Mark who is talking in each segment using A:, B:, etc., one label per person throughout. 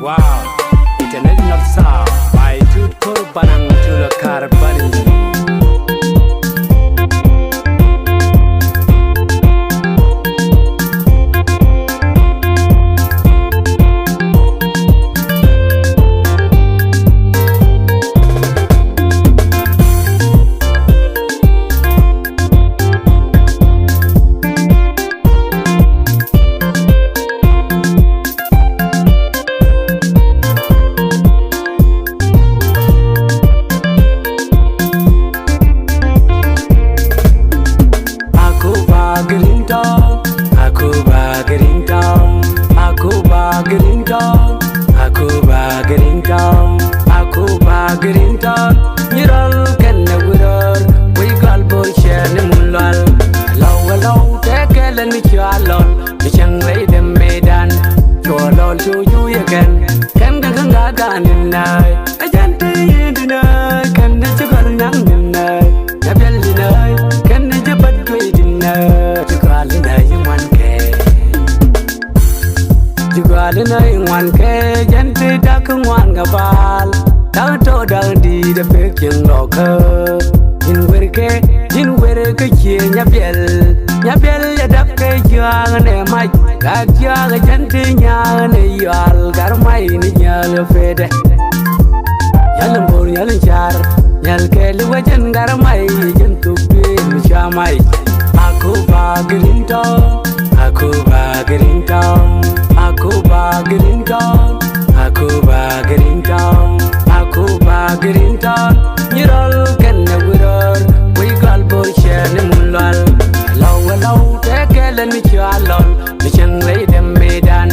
A: Wow, international sound by Tutor Banang Tula Karbani. Gerinton, Niral can never we got bullshit in Mulal. Low, take a let me chalon, the young lady maiden. Chalon to you again, can the Gangagan in night. I can't pay the night, can the sugar young in night. The belly night, can the jabbat great in night. You call in a 1K. You got in a 1K, gently duck and one gabal. Đau to đau đi để biết chuyện lọ khơ nhìn quê cái chia nhấp bel ya đắp cái giang này mai cả giang cái chân đi nhà này yal cả mai ni nhà le phê đấy yal bor yal char yal cái lu chân cả mai chân tu pin cha mai aku ba gerinton aku ba gerinton aku ba gerinton aku ba gerinton Gerinton, Niral can never we got bullshit in Mulal. Low, take a let me chalon, the young lady maiden.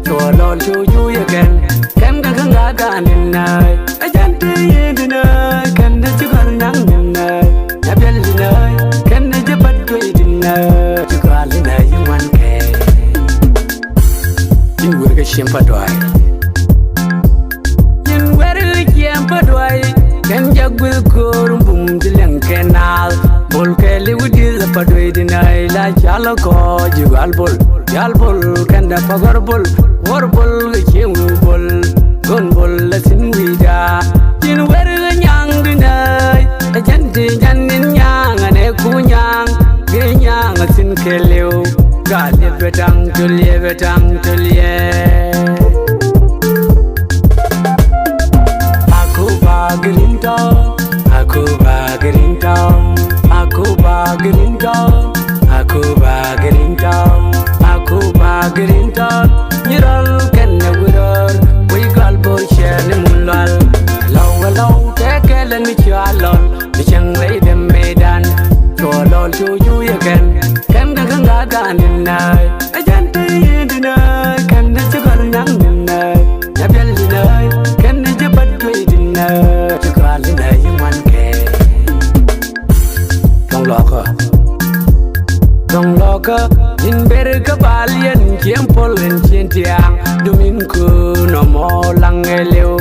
A: Chalon to you again, can the Gangagan in night. I can't pay the night, can the sugar young in night. The belly night, can the jabbat great in night. You call in a 1K. You work a shimpadwai. Can you will go boom the canal? Bull Kelly would use the padway deny like Yaloko, Yalbul, can the Pagor bull, Warbull, Chimubull, Gunbull, let's in Vida. In where the young deny, a gentle Janin Yang and a Kunyang, Ginyang, a Sin Kelly, God live it to live it to live. Gerinton, aku ba gerinton, aku ba gerinton, aku ba gerinton, aku ba gerinton. Niral can never we got bullshit in Mulal. Low, take a let me chalon, the young lady maiden. Chalon to you again, can the Gangagan in night. I can't pay the night, can the sugar young in night. The belly night, can the jabbat great in night. Don't lock up in better Cabalian, Kimpol and Chintiang, Dominku, no more Langelio.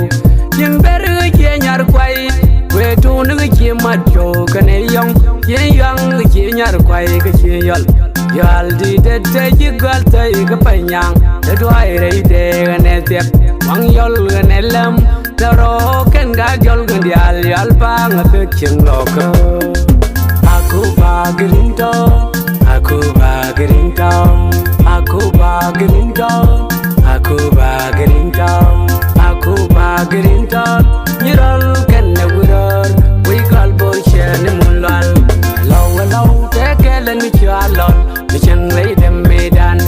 A: In better Kenya quay, where to the Kimacho, can a young, Kenya quay, Kachil. Y'all did it, take you got take a panyang, the dry day and a tip, one yol and a lamb, the rock and gaggle and the alpang a fiction locker. Aku ba gerinton, aku ba gerinton, aku ba gerinton, aku ba gerinton, aku ba gerinton. Niral can never we got bullshit in Mulal. Low, take a let me chalon, the young lady maiden.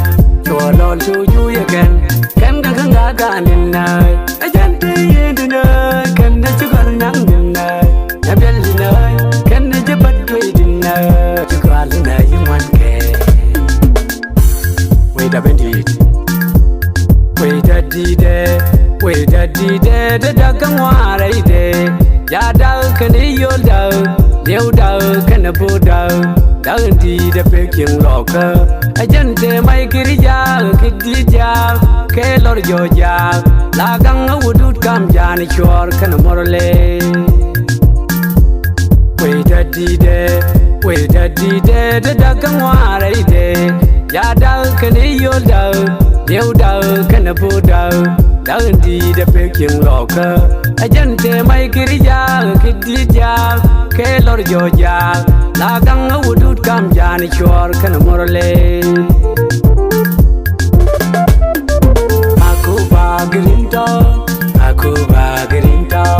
A: Chalon to you again, can the Gangagan in night. I can't pay the night, can the sugar young in night. The belly night, can the jabbat great in night. You call in a 1K. Wait a minute. Wait a dide, the Dagan Wara day. Yada can you down, you down, can a put down. Down the picking locker. I can't say my kirija, Kidija, Kelor Joja. Lagang would come Johnny Shore, can a morale. Wait a dide, the Dagan Wara day. Yada can you down. Điều đầu khăn bù đầu Đau đi đã phê kiêng lọ cơ Ajan te mai kiri ja Kiti ja Ke lor jo ja La gang udut kam jani chor khăn morale Aku ba grinta